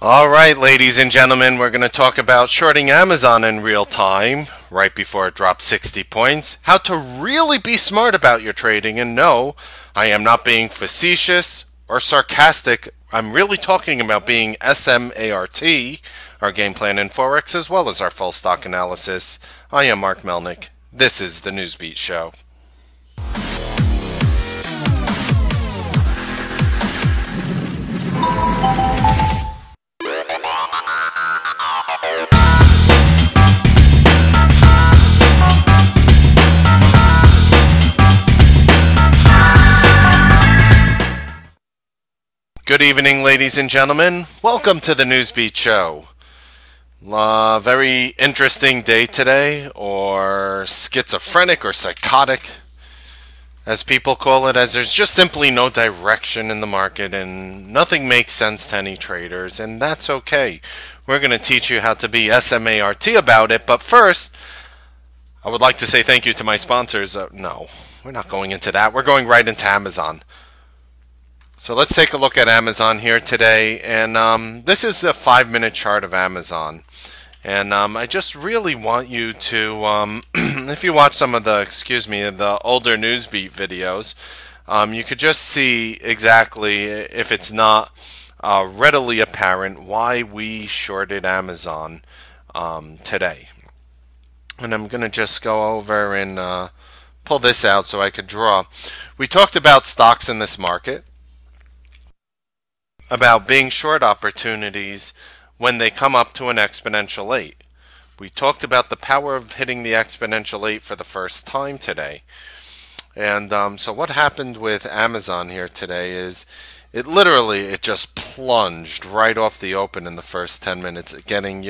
All right, ladies and gentlemen, we're going to talk about shorting Amazon in real time, right before it drops 60 points, how to really be smart about your trading. And no, I am not being facetious or sarcastic. I'm really talking about being SMART, our game plan in Forex, as well as our full stock analysis. I am Mark Melnick. This is the Newsbeat Show. Good evening, ladies and gentlemen. Welcome to the Newsbeat Show. Very interesting day today, or schizophrenic or psychotic, as people call it, as there's just simply no direction in the market and nothing makes sense to any traders, and that's okay. We're going to teach you how to be SMART about it, but first, I would like to say thank you to my sponsors. No, we're not going into that. We're going right into Amazon. So let's take a look at Amazon here today, and this is a 5-minute chart of Amazon. And I just really want you to, if you watch some of the older Newsbeat videos, you could just see exactly, if it's not readily apparent, why we shorted Amazon today. And I'm going to just go over and pull this out so I could draw. We talked about stocks in this market, about being short opportunities when they come up to an exponential 8. We talked about the power of hitting the exponential 8 for the first time today. And so what happened with Amazon here today is it just plunged right off the open in the first 10 minutes, getting,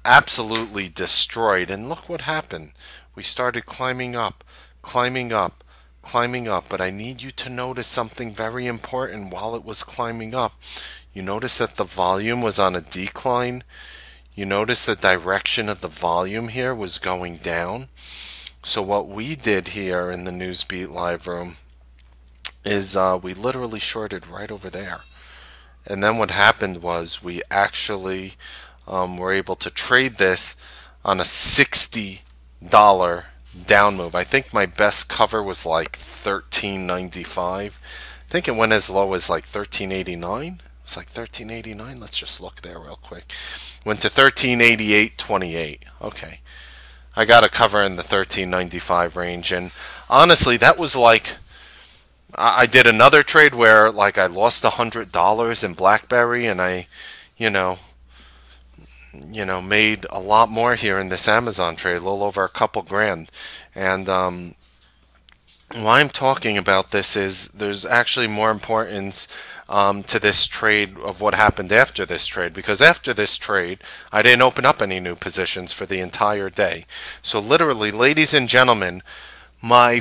absolutely destroyed. And look what happened. We started climbing up, climbing up, climbing up, but I need you to notice something very important while it was climbing up. You notice that the volume was on a decline. You notice the direction of the volume here was going down. So what we did here in the Newsbeat live room is we literally shorted right over there. And then what happened was we actually were able to trade this on a $60 down move. I think my best cover was like 13.95. I think it went as low as like 13.89. It's like 13.89. Let's just look there real quick. Went to 13.88.28. Okay. I got a cover in the 13.95 range, and honestly, that was like I did another trade where like I lost $100 in BlackBerry, and I, you know, made a lot more here in this Amazon trade, a little over a couple grand. And why I'm talking about this is there's actually more importance to this trade of what happened after this trade, because after this trade I didn't open up any new positions for the entire day. So literally, ladies and gentlemen, my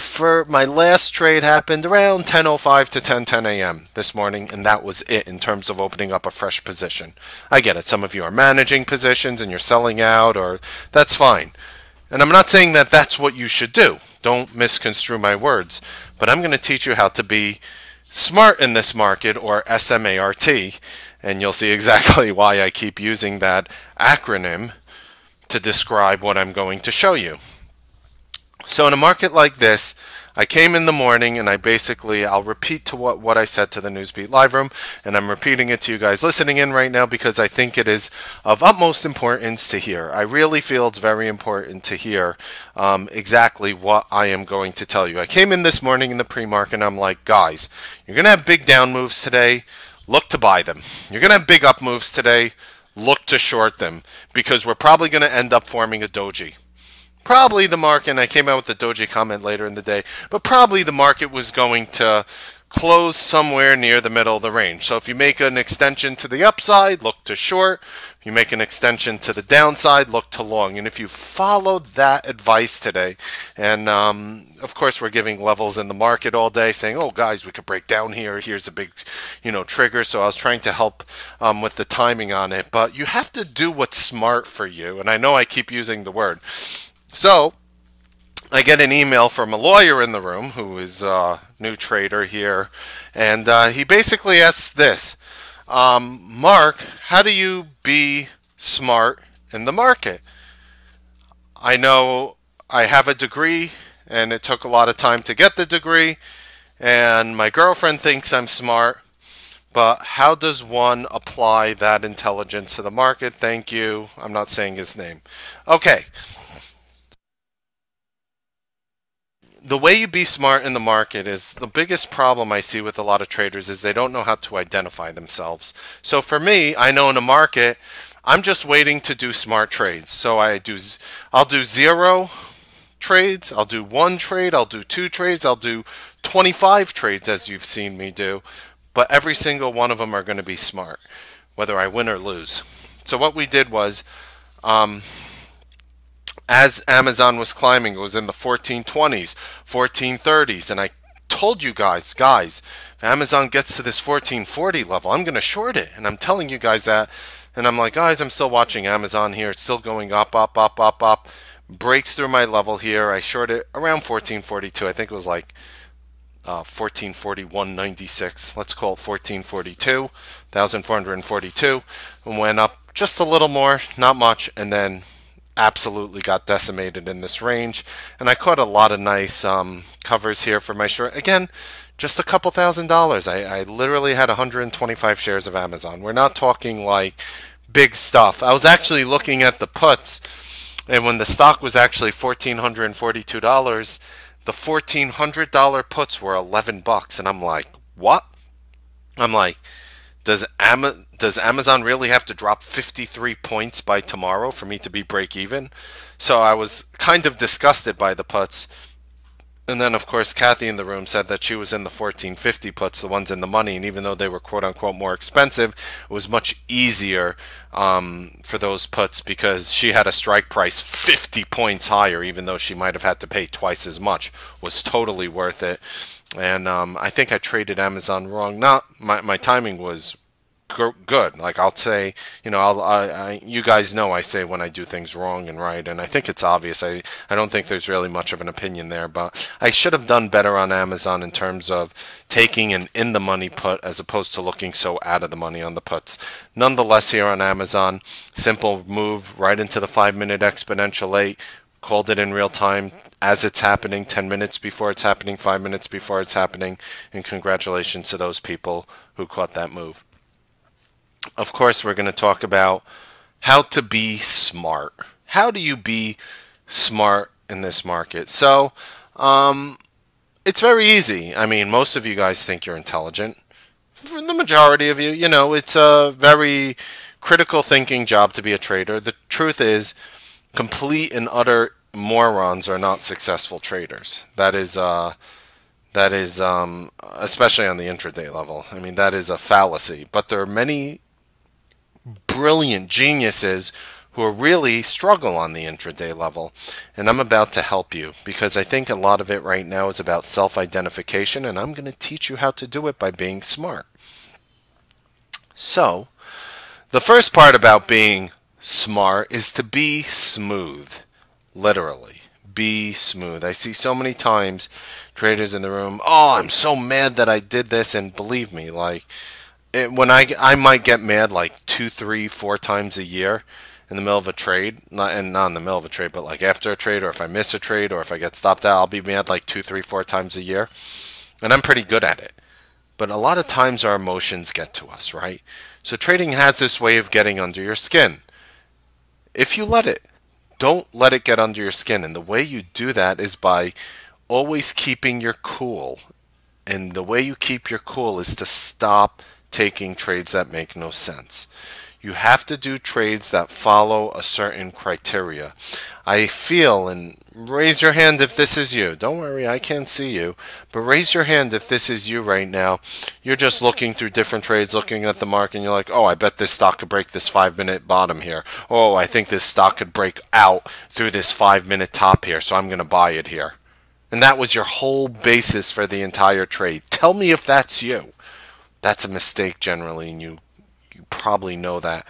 last trade happened around 10:05 to 10:10 a.m. this morning, and that was it in terms of opening up a fresh position. I get it. Some of you are managing positions and you're selling out, or that's fine. And I'm not saying that that's what you should do. Don't misconstrue my words. But I'm going to teach you how to be smart in this market, or SMART, and you'll see exactly why I keep using that acronym to describe what I'm going to show you. So in a market like this, I came in the morning and I'll repeat to what I said to the Newsbeat live room, and I'm repeating it to you guys listening in right now because I think it is of utmost importance to hear. I really feel it's very important to hear exactly what I am going to tell you. I came in this morning in the pre-market and I'm like, guys, you're going to have big down moves today. Look to buy them. You're going to have big up moves today. Look to short them, because we're probably going to end up forming a doji. Probably the market, and I came out with the doji comment later in the day, but probably the market was going to close somewhere near the middle of the range. So if you make an extension to the upside, look to short. If you make an extension to the downside, look to long. And if you follow that advice today, and of course we're giving levels in the market all day, saying, oh guys, we could break down here. Here's a big, trigger. So I was trying to help with the timing on it. But you have to do what's smart for you. And I know I keep using the word. So I get an email from a lawyer in the room who is a new trader here, and he basically asks this. Mark, how do you be smart in the market? I know I have a degree and it took a lot of time to get the degree, and my girlfriend thinks I'm smart, but how does one apply that intelligence to the market? Thank you. I'm not saying his name. Okay, the way you be smart in the market is the biggest problem I see with a lot of traders is they don't know how to identify themselves. So for me, I know in a market, I'm just waiting to do smart trades. So I'll do zero trades, I'll do one trade, I'll do two trades, I'll do 25 trades as you've seen me do, but every single one of them are going to be smart, whether I win or lose. So what we did was, as Amazon was climbing, it was in the 1420s, 1430s, and I told you guys, if Amazon gets to this 1440 level, I'm going to short it, and I'm telling you guys that, and I'm like, guys, I'm still watching Amazon here. It's still going up, up, up, up, up. Breaks through my level here. I short it around 1442. I think it was like 1441.96. Let's call it 1442, 1442. And went up just a little more, not much, and then absolutely got decimated in this range. And I caught a lot of nice covers here for my short. Again, just a couple $1,000s. I literally had 125 shares of Amazon. We're not talking like big stuff. I was actually looking at the puts, and when the stock was actually $1,442, the $1,400 puts were $11, and I'm like, what? I'm like, does Amazon really have to drop 53 points by tomorrow for me to be break even? So I was kind of disgusted by the puts. And then, of course, Kathy in the room said that she was in the 1450 puts, the ones in the money, and even though they were quote unquote more expensive, it was much easier for those puts because she had a strike price 50 points higher, even though she might have had to pay twice as much. Was totally worth it. And I think I traded Amazon wrong. Not my timing was good. Like I'll say, you guys know I say when I do things wrong and right, and I think it's obvious. I don't think there's really much of an opinion there, but I should have done better on Amazon in terms of taking an in the money put as opposed to looking so out of the money on the puts. Nonetheless, here on Amazon, simple move right into the 5-minute exponential 8. Called it in real time as it's happening, 10 minutes before it's happening, 5 minutes before it's happening, and congratulations to those people who caught that move. Of course, we're going to talk about how to be smart. How do you be smart in this market? So, it's very easy. I mean, most of you guys think you're intelligent. For the majority of you, it's a very critical thinking job to be a trader. The truth is, complete and utter morons are not successful traders. That is especially on the intraday level. I mean, that is a fallacy. But there are many brilliant geniuses who really struggle on the intraday level. And I'm about to help you because I think a lot of it right now is about self-identification, and I'm going to teach you how to do it by being smart. So, the first part about being smart is to be smooth. Literally. Be smooth. I see so many times traders in the room, oh, I'm so mad that I did this, and believe me, like, when I might get mad like 2, 3, 4 times a year in the middle of a trade, not in the middle of a trade, but like after a trade, or if I miss a trade, or if I get stopped out, I'll be mad like 2, 3, 4 times a year, and I'm pretty good at it. But a lot of times our emotions get to us, right? So trading has this way of getting under your skin. If you let it, don't let it get under your skin, and the way you do that is by always keeping your cool. And the way you keep your cool is to stop taking trades that make no sense. You have to do trades that follow a certain criteria. I feel, and raise your hand if this is you. Don't worry, I can't see you. But raise your hand if this is you right now. You're just looking through different trades, looking at the market, and you're like, oh, I bet this stock could break this 5-minute bottom here. Oh, I think this stock could break out through this 5-minute top here, so I'm going to buy it here. And that was your whole basis for the entire trade. Tell me if that's you. That's a mistake generally, and you probably know that.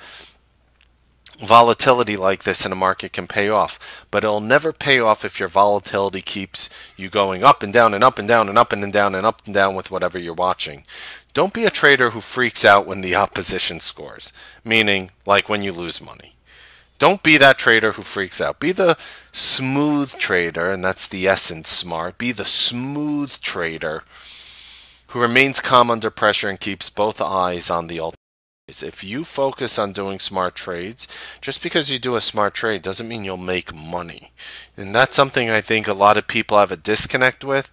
Volatility like this in a market can pay off, but it'll never pay off if your volatility keeps you going up and down and up and down and up and down and up and down with whatever you're watching. Don't be a trader who freaks out when the opposition scores, meaning like when you lose money. Don't be that trader who freaks out. Be the smooth trader, and that's the essence smart. Be the smooth trader who remains calm under pressure and keeps both eyes on the ultimate. If you focus on doing smart trades, just because you do a smart trade doesn't mean you'll make money. And that's something I think a lot of people have a disconnect with.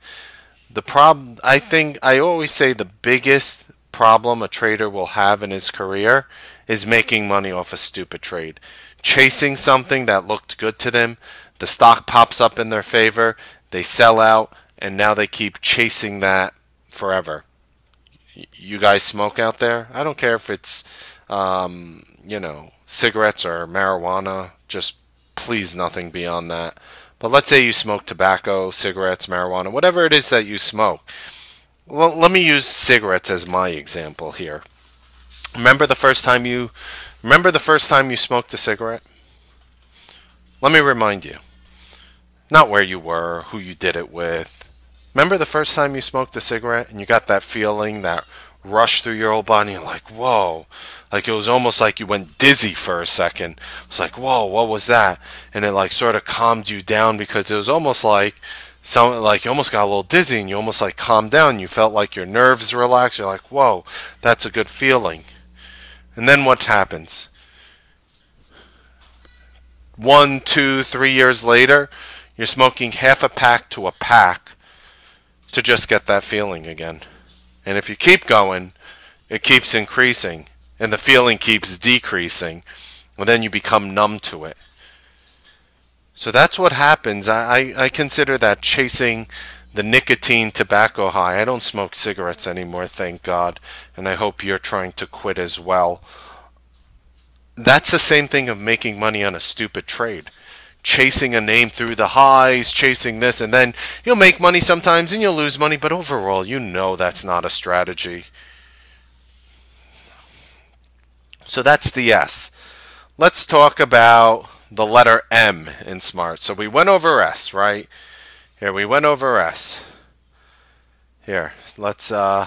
The problem, I think, I always say the biggest problem a trader will have in his career is making money off a stupid trade. Chasing something that looked good to them, the stock pops up in their favor, they sell out, and now they keep chasing that forever. You guys smoke out there? I don't care if it's, cigarettes or marijuana. Just please nothing beyond that. But let's say you smoke tobacco, cigarettes, marijuana, whatever it is that you smoke. Well, let me use cigarettes as my example here. Remember the first time you smoked a cigarette? Let me remind you. Not where you were, who you did it with. Remember the first time you smoked a cigarette and you got that feeling, that rush through your whole body? You're like, whoa. Like it was almost like you went dizzy for a second. It's like, whoa, what was that? And it like sort of calmed you down because it was almost like you almost got a little dizzy and you almost like calmed down. You felt like your nerves relaxed. You're like, whoa, that's a good feeling. And then what happens? 1, 2, 3 years later, you're smoking half a pack to a pack to just get that feeling again. And if you keep going, it keeps increasing and the feeling keeps decreasing. And then you become numb to it. So that's what happens. I consider that chasing the nicotine tobacco high. I don't smoke cigarettes anymore, thank God. And I hope you're trying to quit as well. That's the same thing of making money on a stupid trade. Chasing a name through the highs, chasing this, and then you'll make money sometimes and you'll lose money, but overall, you know that's not a strategy. So that's the S. Let's talk about the letter M in SMART. So we went over S, right? Here, we went over S. Here, let's go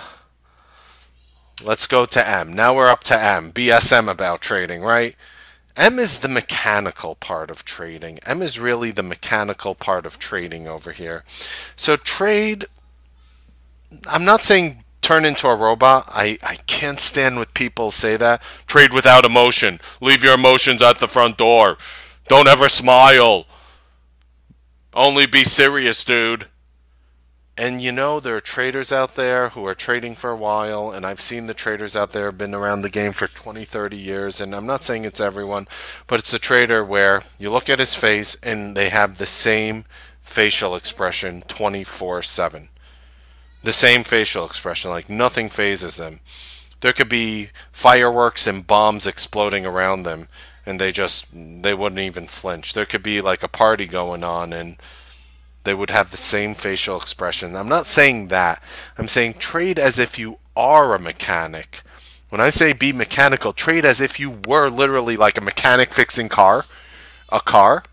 to M. Now we're up to M. BSM about trading, right? M is the mechanical part of trading. M is really the mechanical part of trading over here. So trade, I'm not saying turn into a robot. I can't stand when people say that. Trade without emotion. Leave your emotions at the front door. Don't ever smile. Only be serious, dude. And there are traders out there who are trading for a while, and I've seen the traders out there have been around the game for 20, 30 years, and I'm not saying it's everyone, but it's a trader where you look at his face and they have the same facial expression 24/7. The same facial expression, like nothing phases them. There could be fireworks and bombs exploding around them, and they wouldn't even flinch. There could be like a party going on, and they would have the same facial expression. I'm not saying that. I'm saying trade as if you are a mechanic. When I say be mechanical, trade as if you were literally like a mechanic fixing a car.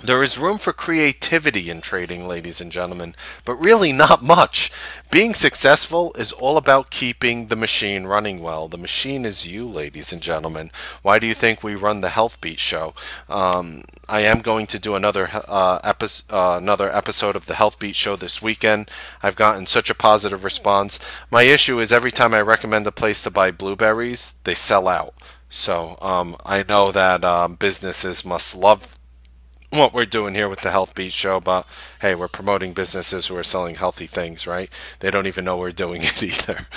There is room for creativity in trading, ladies and gentlemen, but really not much. Being successful is all about keeping the machine running well. The machine is you, ladies and gentlemen. Why do you think we run the Health Beat show? I am going to do another episode of the Health Beat show this weekend. I've gotten such a positive response. My issue is every time I recommend a place to buy blueberries, they sell out. So I know that businesses must love what we're doing here with the Health Beat show, but hey, we're promoting businesses who are selling healthy things, right? They don't even know we're doing it either.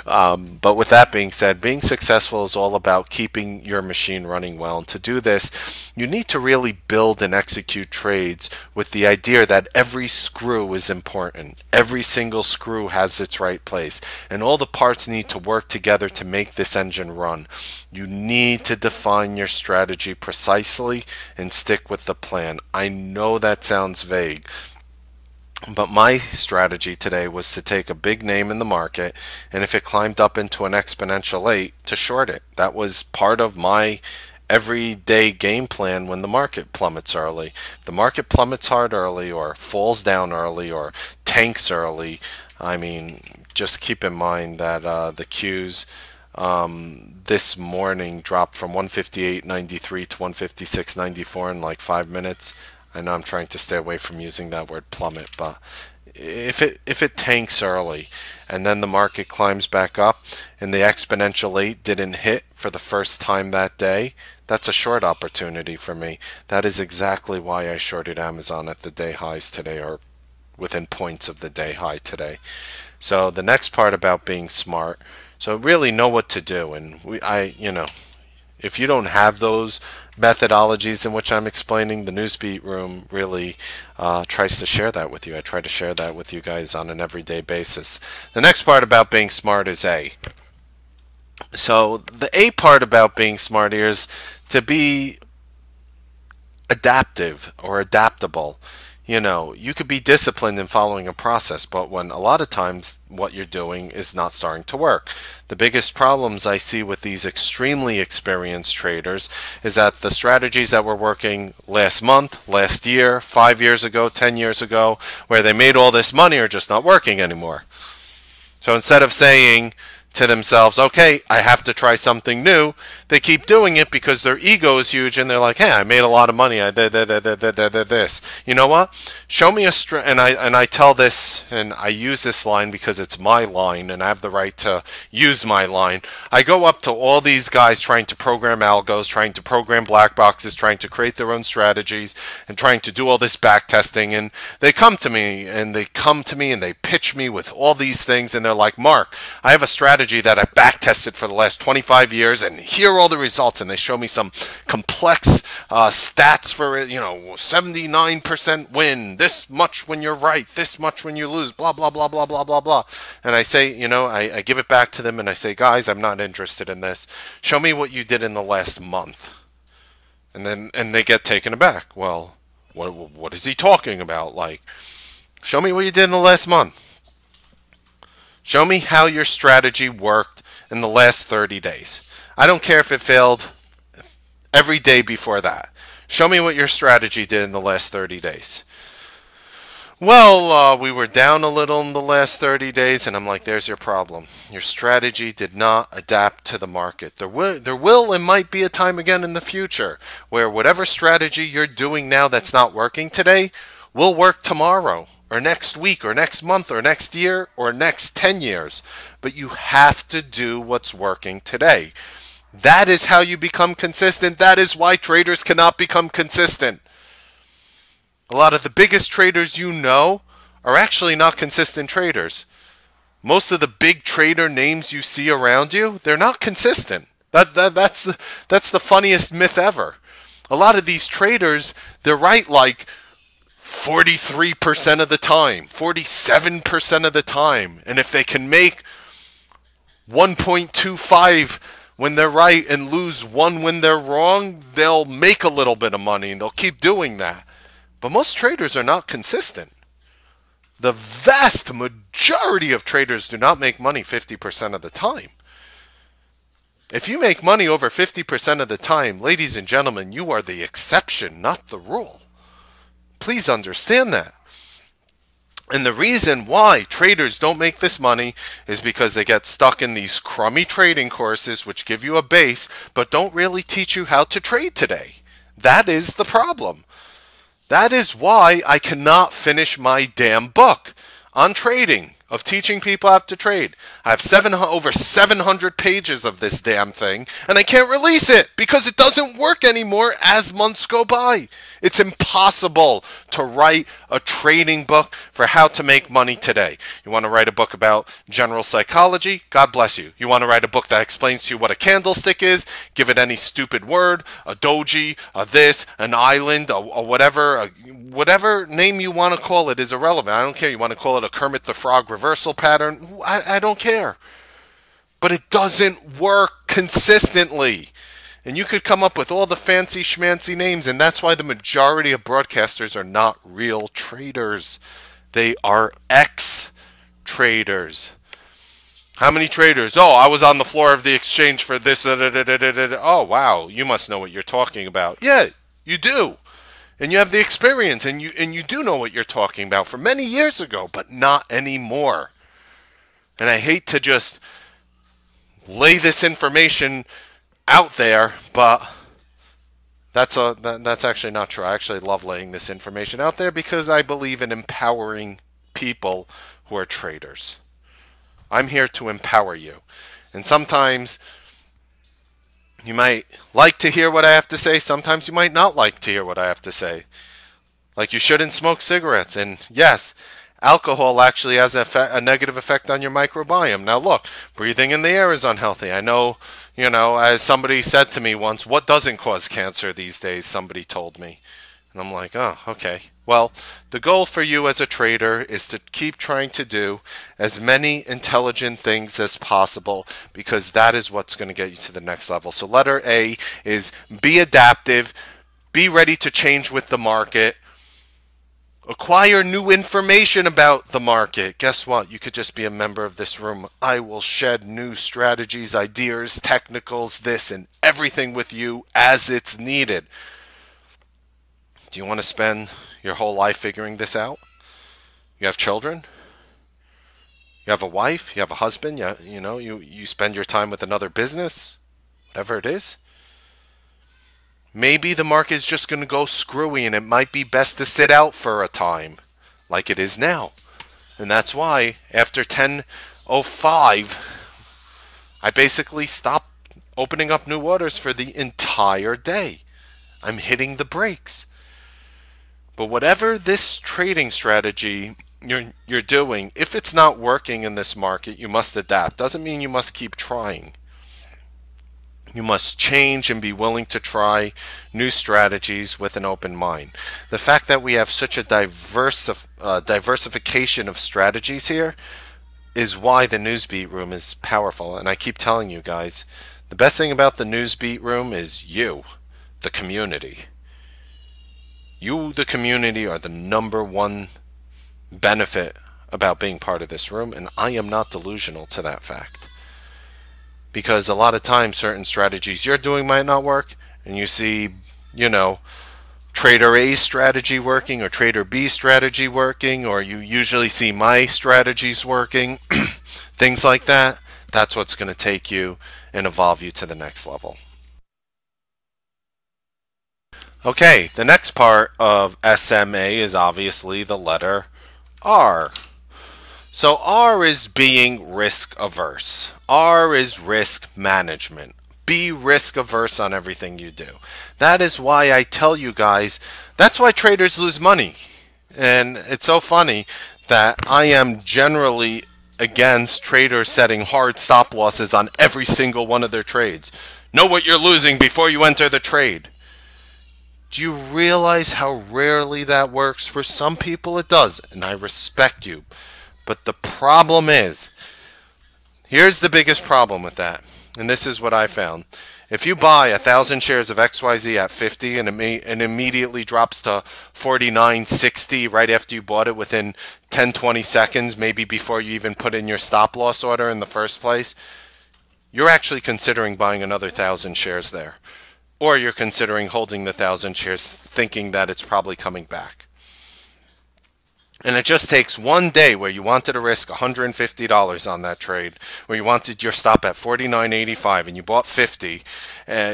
But with that being said, being successful is all about keeping your machine running well. And to do this, you need to really build and execute trades with the idea that every screw is important. Every single screw has its right place, and all the parts need to work together to make this engine run. You need to define your strategy precisely and stick with the plan. I know that sounds vague, but my strategy today was to take a big name in the market, and if it climbed up into an exponential 8, to short it. That was part of my everyday game plan when the market plummets early. If the market plummets hard early or falls down early or tanks early, I mean, just keep in mind that the Qs this morning dropped from 158.93 to 156.94 in like 5 minutes. I know I'm trying to stay away from using that word plummet, but if it tanks early and then the market climbs back up and the exponential 8 didn't hit for the first time that day, that's a short opportunity for me. That is exactly why I shorted Amazon at the day highs today, or within points of the day high today. So the next part about being smart, so really know what to do. And if you don't have those methodologies in which I'm explaining, the Newsbeat room really tries to share that with you. I try to share that with you guys on an everyday basis. The next part about being smart is A. So the A part about being smart here is to be adaptive or adaptable. You could be disciplined in following a process, but when a lot of times what you're doing is not starting to work. The biggest problems I see with these extremely experienced traders is that the strategies that were working last month, last year, 5 years ago, 10 years ago, where they made all this money, are just not working anymore. So instead of saying to themselves, okay, I have to try something new, they keep doing it because their ego is huge and they're like, hey, I made a lot of money. I did this. You know what? Show me and I tell this, and I use this line because it's my line and I have the right to use my line. I go up to all these guys trying to program algos, trying to program black boxes, trying to create their own strategies and trying to do all this back testing, and they come to me and they pitch me with all these things, and they're like, Mark, I have a strategy that I back tested for the last 25 years, and here are all the results. And they show me some complex stats for it, 79% win, this much when you're right, this much when you lose, blah, blah, blah, blah, blah, blah, blah. And I say, I give it back to them and I say, guys, I'm not interested in this. Show me what you did in the last month. And they get taken aback. Well, what is he talking about? Like, show me what you did in the last month. Show me how your strategy worked in the last 30 days. I don't care if it failed every day before that. Show me what your strategy did in the last 30 days. Well, we were down a little in the last 30 days, and I'm like, there's your problem. Your strategy did not adapt to the market. There will and might be a time again in the future where whatever strategy you're doing now that's not working today will work tomorrow, or next week, or next month, or next year, or next 10 years. But you have to do what's working today. That is how you become consistent. That is why traders cannot become consistent. A lot of the biggest traders are actually not consistent traders. Most of the big trader names you see around you, they're not consistent. That's the funniest myth ever. A lot of these traders, they're right like 43% of the time, 47% of the time. And if they can make 1.25 when they're right and lose 1 when they're wrong, they'll make a little bit of money and they'll keep doing that. But most traders are not consistent. The vast majority of traders do not make money 50% of the time. If you make money over 50% of the time, ladies and gentlemen, you are the exception, not the rule. Please understand that. And the reason why traders don't make this money is because they get stuck in these crummy trading courses which give you a base but don't really teach you how to trade today. That is the problem. That is why I cannot finish my damn book on trading, of teaching people how to trade. I have over 700 pages of this damn thing, and I can't release it because it doesn't work anymore as months go by. It's impossible to write a trading book for how to make money today. You want to write a book about general psychology? God bless you. You want to write a book that explains to you what a candlestick is? Give it any stupid word, a doji, a this, an island, a whatever, whatever name you want to call it is irrelevant. I don't care. You want to call it a Kermit the Frog reversal pattern? I don't care. But it doesn't work consistently. And you could come up with all the fancy schmancy names, and that's why the majority of broadcasters are not real traders. They are ex-traders. How many traders? Oh, I was on the floor of the exchange for this. Oh, wow, you must know what you're talking about. Yeah, you do. And you have the experience, and you do know what you're talking about from many years ago, but not anymore. And I hate to just lay this information out there, but that's actually not true. I actually love laying this information out there because I believe in empowering people who are traders. I'm here to empower you. And sometimes you might like to hear what I have to say. Sometimes you might not like to hear what I have to say. Like you shouldn't smoke cigarettes. And yes, alcohol actually has a negative effect on your microbiome. Now look, breathing in the air is unhealthy. I know, as somebody said to me once, what doesn't cause cancer these days? Somebody told me. And I'm like, oh, okay. Well, the goal for you as a trader is to keep trying to do as many intelligent things as possible because that is what's going to get you to the next level. So letter A is be adaptive, be ready to change with the market, acquire new information about the market. Guess what? You could just be a member of this room. I will shed new strategies, ideas, technicals, this and everything with you as it's needed. Do you want to spend your whole life figuring this out? You have children? You have a wife? You have a husband? You spend your time with another business? Whatever it is? Maybe the market is just going to go screwy and it might be best to sit out for a time, like it is now. And that's why after 10:05, I basically stopped opening up new orders for the entire day. I'm hitting the brakes. But whatever this trading strategy you're doing, if it's not working in this market, you must adapt. Doesn't mean you must keep trying. You must change and be willing to try new strategies with an open mind. The fact that we have such a diversification of strategies here is why the Newsbeat room is powerful. And I keep telling you guys, the best thing about the Newsbeat room is you, the community. You, the community, are the number one benefit about being part of this room, and I am not delusional to that fact. Because a lot of times certain strategies you're doing might not work, and you see, Trader A's strategy working or Trader B's strategy working, or you usually see my strategies working, things like that. That's what's going to take you and evolve you to the next level. Okay, the next part of SMA is obviously the letter R. So R is being risk averse. R is risk management. Be risk averse on everything you do. That is why I tell you guys, that's why traders lose money. And it's so funny that I am generally against traders setting hard stop losses on every single one of their trades. Know what you're losing before you enter the trade. Do you realize how rarely that works? For some people it does, and I respect you. But the problem is, here's the biggest problem with that, and this is what I found. If you buy 1,000 shares of XYZ at 50 and it immediately drops to 49.60 right after you bought it within 10-20 seconds, maybe before you even put in your stop loss order in the first place, you're actually considering buying another 1,000 shares there. Or you're considering holding the 1,000 shares thinking that it's probably coming back. And it just takes one day where you wanted to risk $150 on that trade, where you wanted your stop at $49.85 and you bought 50,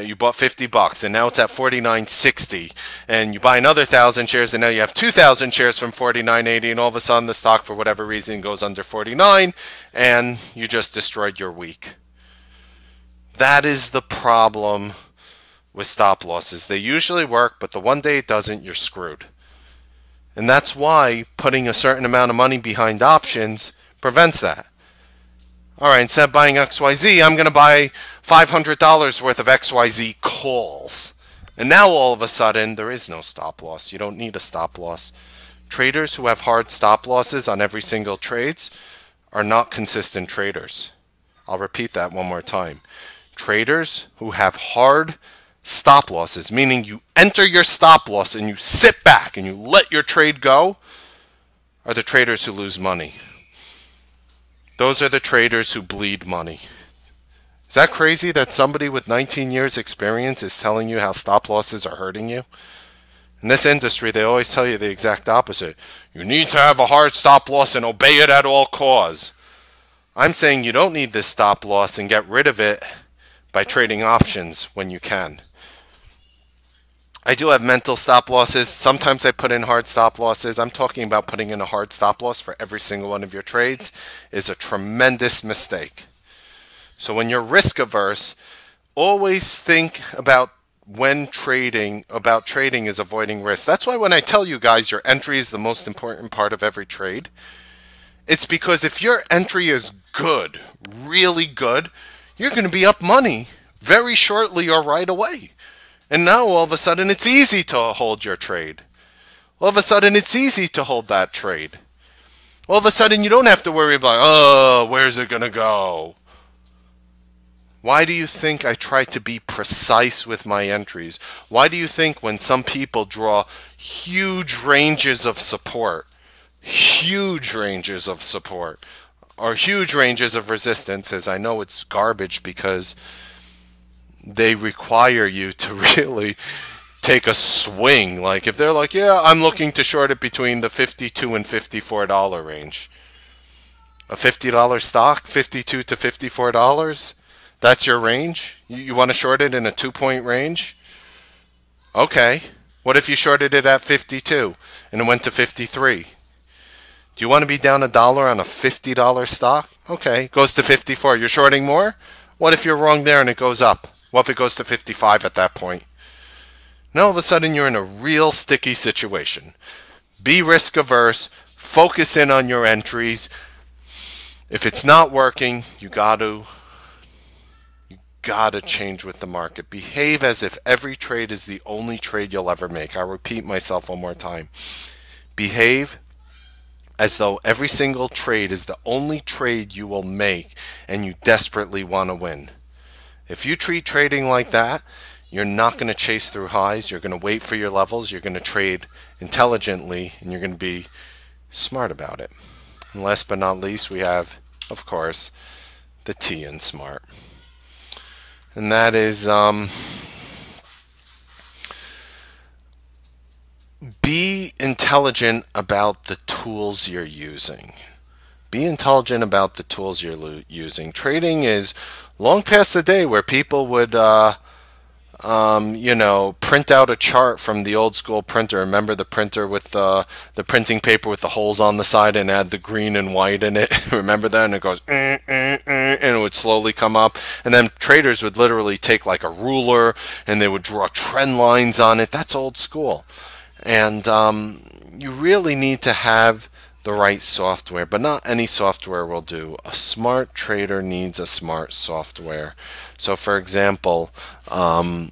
you bought $50 and now it's at $49.60, and you buy another 1,000 shares and now you have 2,000 shares from $49.80, and all of a sudden the stock for whatever reason goes under 49 and you just destroyed your week. That is the problem with stop losses. They usually work, but the one day it doesn't, you're screwed. And that's why putting a certain amount of money behind options prevents that. Alright, instead of buying XYZ, I'm going to buy $500 worth of XYZ calls. And now all of a sudden, there is no stop loss. You don't need a stop loss. Traders who have hard stop losses on every single trades are not consistent traders. I'll repeat that one more time. Traders who have hard stop losses, meaning you enter your stop loss and you sit back and you let your trade go, are the traders who lose money. Those are the traders who bleed money. Is that crazy that somebody with 19 years experience is telling you how stop losses are hurting you? In this industry, they always tell you the exact opposite. You need to have a hard stop loss and obey it at all costs. I'm saying you don't need this stop loss and get rid of it by trading options when you can. I do have mental stop losses. Sometimes I put in hard stop losses. I'm talking about putting in a hard stop loss for every single one of your trades is a tremendous mistake. So when you're risk averse, always think about trading is avoiding risk. That's why when I tell you guys your entry is the most important part of every trade, it's because if your entry is good, really good, you're going to be up money very shortly or right away. And now all of a sudden it's easy to hold your trade. All of a sudden it's easy to hold that trade. All of a sudden you don't have to worry about, oh, where's it going to go? Why do you think I try to be precise with my entries? Why do you think when some people draw huge ranges of support, huge ranges of support, or huge ranges of resistance, as I know it's garbage because they require you to really take a swing. Like if they're like, yeah, I'm looking to short it between the $52 and $54 range. A $50 stock, $52 to $54? That's your range? You want to short it in a 2 point range? Okay. What if you shorted it at 52 and it went to 53? Do you want to be down $1 on a $50 stock? Okay. Goes to 54. You're shorting more? What if you're wrong there and it goes up? What if it goes to 55 at that point? Now all of a sudden you're in a real sticky situation. Be risk averse. Focus in on your entries. If it's not working, you gotta change with the market. Behave as if every trade is the only trade you'll ever make. I'll repeat myself one more time. Behave as though every single trade is the only trade you will make and you desperately want to win. If you treat trading like that, you're not going to chase through highs. You're going to wait for your levels. You're going to trade intelligently and you're going to be smart about it. And last but not least, we have, of course, the T in smart. And that is be intelligent about the tools you're using. Be intelligent about the tools you're using. Trading is long past the day where people would, print out a chart from the old school printer. Remember the printer with the printing paper with the holes on the side and add the green and white in it? Remember that? And it goes, and it would slowly come up. And then traders would literally take like a ruler and they would draw trend lines on it. That's old school. And you really need to have the right software, but not any software will do. A smart trader needs a smart software. So, for example, I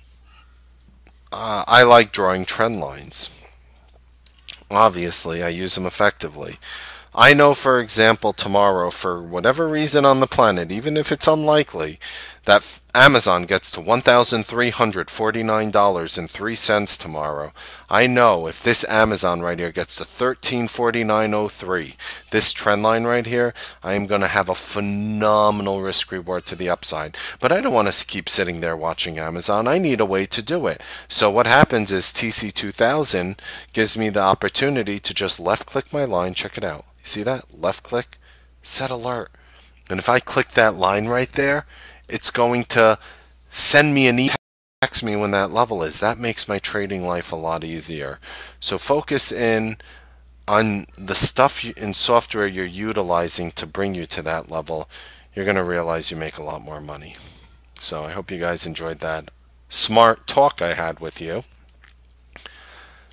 like drawing trend lines. Obviously, I use them effectively. I know, for example, tomorrow, for whatever reason on the planet, even if it's unlikely, that Amazon gets to $1,349.03 tomorrow. I know if this Amazon right here gets to 1349.03, this trend line right here, I am going to have a phenomenal risk reward to the upside. But I don't want to keep sitting there watching Amazon. I need a way to do it. So what happens is TC2000 gives me the opportunity to just left click my line. Check it out. See that? Left click, set alert. And if I click that line right there, it's going to send me an email, text me when that level is. That makes my trading life a lot easier. So focus in on the stuff in software you're utilizing to bring you to that level. You're going to realize you make a lot more money. So I hope you guys enjoyed that smart talk I had with you.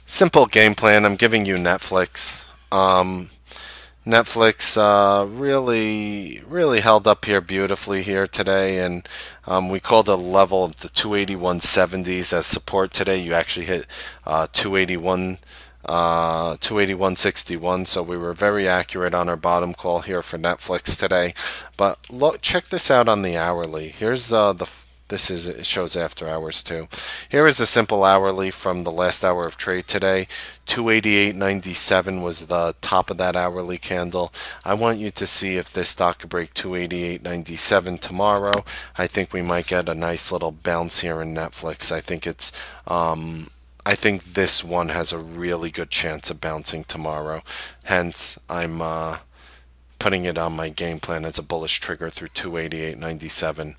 Simple game plan. I'm giving you Netflix. Netflix really held up here beautifully here today, and we called a level of the 281.70s as support today. You actually hit 281.61, so we were very accurate on our bottom call here for Netflix today. But look, check this out on the hourly. Here's it shows after hours too. Here is the simple hourly from the last hour of trade today. 288.97 was the top of that hourly candle. I want you to see if this stock could break 288.97 tomorrow. I think we might get a nice little bounce here in Netflix. I think this one has a really good chance of bouncing tomorrow. Hence, I'm putting it on my game plan as a bullish trigger through 288.97.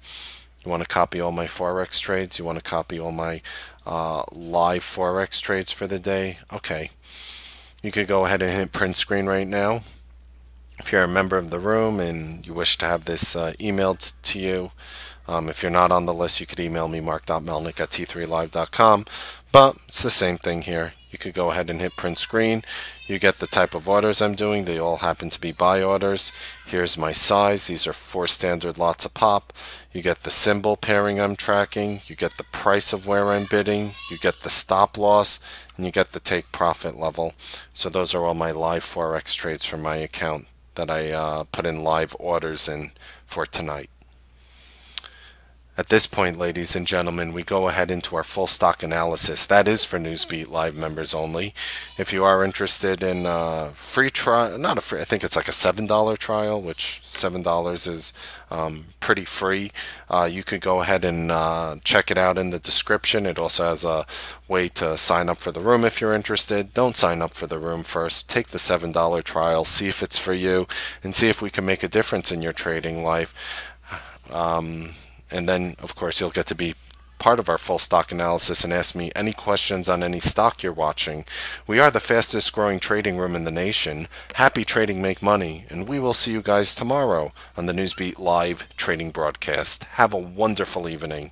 You want to copy all my Forex trades? You want to copy all my live Forex trades for the day? Okay. You could go ahead and hit print screen right now. If you're a member of the room and you wish to have this emailed to you, if you're not on the list, you could email me, mark.melnick@t3live.com. But it's the same thing here. You could go ahead and hit print screen. You get the type of orders I'm doing. They all happen to be buy orders. Here's my size. These are 4 standard lots a pop. You get the symbol pairing I'm tracking. You get the price of where I'm bidding. You get the stop loss. And you get the take profit level. So those are all my live Forex trades from my account that I put in live orders in for tonight. At this point, ladies and gentlemen, we go ahead into our full stock analysis. That is for Newsbeat Live members only. If you are interested in a free trial, not a free, I think it's like a $7 trial, which $7 is pretty free. You could go ahead and check it out in the description. It also has a way to sign up for the room if you're interested. Don't sign up for the room first. Take the $7 trial, see if it's for you, and see if we can make a difference in your trading life. And then, of course, you'll get to be part of our full stock analysis and ask me any questions on any stock you're watching. We are the fastest growing trading room in the nation. Happy trading, make money. And we will see you guys tomorrow on the Newsbeat Live trading broadcast. Have a wonderful evening.